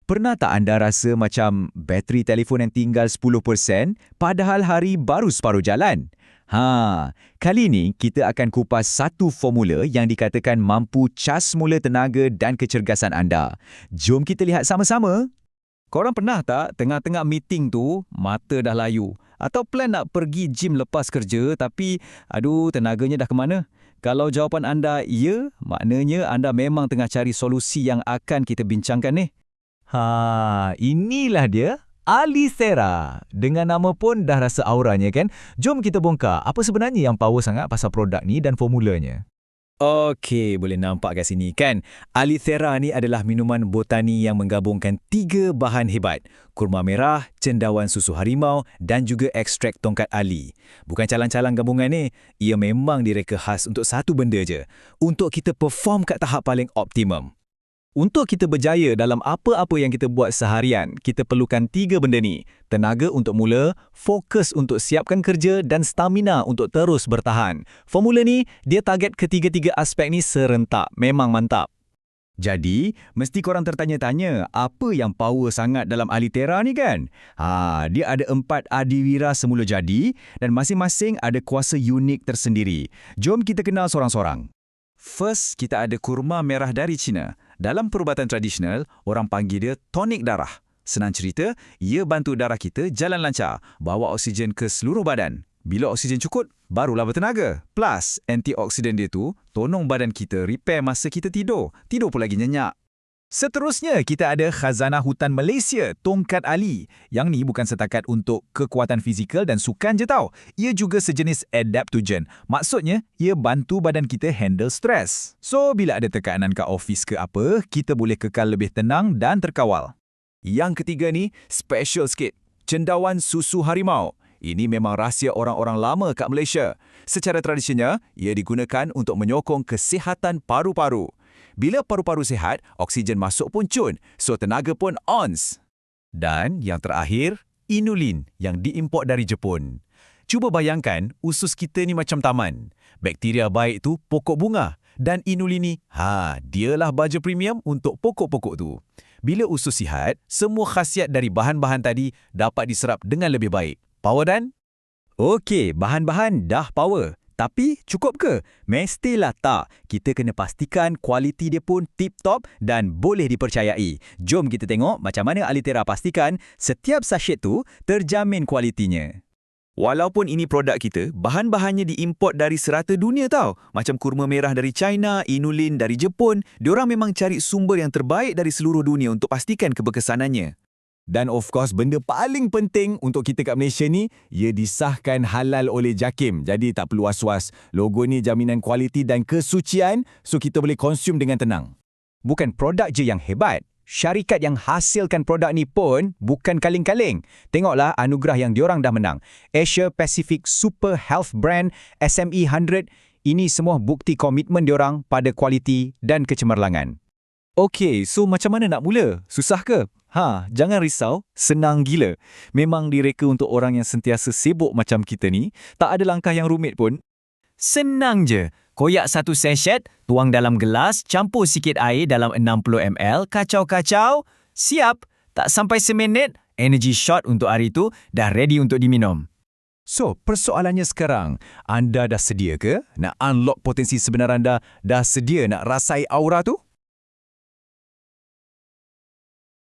Pernah tak anda rasa macam bateri telefon yang tinggal 10% padahal hari baru separuh jalan? Kali ini kita akan kupas satu formula yang dikatakan mampu cas semula tenaga dan kecergasan anda. Jom kita lihat sama-sama. Korang pernah tak tengah-tengah meeting tu, mata dah layu? Atau plan nak pergi gym lepas kerja tapi, tenaganya dah ke mana? Kalau jawapan anda ya, maknanya anda memang tengah cari solusi yang akan kita bincangkan ni. Inilah dia. Alicera. Dengan nama pun dah rasa auranya kan? Jom kita bongkar apa sebenarnya yang power sangat pasal produk ni dan formulanya. Okey, boleh nampak kat sini kan? Alicera ni adalah minuman botani yang menggabungkan 3 bahan hebat. Kurma merah, cendawan susu harimau dan juga ekstrak tongkat ali. Bukan calang-calang gabungan ni, ia memang direka khas untuk satu benda je. Untuk kita perform kat tahap paling optimum. Untuk kita berjaya dalam apa-apa yang kita buat seharian, kita perlukan 3 benda ni. Tenaga untuk mula, fokus untuk siapkan kerja dan stamina untuk terus bertahan. Formula ni, dia target ketiga-tiga aspek ni serentak. Memang mantap. Jadi, mesti korang tertanya-tanya, apa yang power sangat dalam Alicera ni kan? Dia ada 4 adiwira semula jadi dan masing-masing ada kuasa unik tersendiri. Jom kita kenal sorang-sorang. First, kita ada kurma merah dari China. Dalam perubatan tradisional, orang panggil dia tonik darah. Senang cerita, ia bantu darah kita jalan lancar, bawa oksigen ke seluruh badan. Bila oksigen cukup, barulah bertenaga. Plus, antioksidan dia tu tolong badan kita repair masa kita tidur. Tidur pun lagi nyenyak. Seterusnya, kita ada khazanah hutan Malaysia, tongkat ali. Yang ni bukan setakat untuk kekuatan fizikal dan sukan je tau. Ia juga sejenis adaptogen. Maksudnya, ia bantu badan kita handle stres. So, bila ada tekanan kat office ke apa, kita boleh kekal lebih tenang dan terkawal. Yang ketiga ni, special sikit. Cendawan susu harimau. Ini memang rahsia orang-orang lama kat Malaysia. Secara tradisinya, ia digunakan untuk menyokong kesihatan paru-paru. Bila paru-paru sihat, oksigen masuk pun cun, so tenaga pun ons. Dan yang terakhir, inulin yang diimport dari Jepun. Cuba bayangkan, usus kita ni macam taman. Bakteria baik tu pokok bunga. Dan inulin ni, dialah baja premium untuk pokok-pokok tu. Bila usus sihat, semua khasiat dari bahan-bahan tadi dapat diserap dengan lebih baik. Power dan? Okey, bahan-bahan dah power. Tapi cukup ke? Mestilah tak. Kita kena pastikan kualiti dia pun tip-top dan boleh dipercayai. Jom kita tengok macam mana Alicera pastikan setiap sachet tu terjamin kualitinya. Walaupun ini produk kita, bahan-bahannya diimport dari serata dunia tau. Macam kurma merah dari China, inulin dari Jepun. Diorang memang cari sumber yang terbaik dari seluruh dunia untuk pastikan keberkesanannya. Dan of course, benda paling penting untuk kita kat Malaysia ni, ia disahkan halal oleh JAKIM. Jadi tak perlu was-was. Logo ni jaminan kualiti dan kesucian, so kita boleh konsum dengan tenang. Bukan produk je yang hebat. Syarikat yang hasilkan produk ni pun bukan kaling-kaling. Tengoklah anugerah yang diorang dah menang. Asia Pacific Super Health Brand SME 100. Ini semua bukti komitmen diorang pada kualiti dan kecemerlangan. Okey, so macam mana nak mula? Susah ke? Jangan risau, senang gila. Memang direka untuk orang yang sentiasa sibuk macam kita ni. Tak ada langkah yang rumit pun. Senang je. Koyak satu sachet, tuang dalam gelas, campur sikit air dalam 60 ml, kacau-kacau. Siap. Tak sampai seminit, energy shot untuk hari tu dah ready untuk diminum. So, persoalannya sekarang, anda dah sedia ke? Nak unlock potensi sebenar anda? Dah sedia nak rasai aura tu?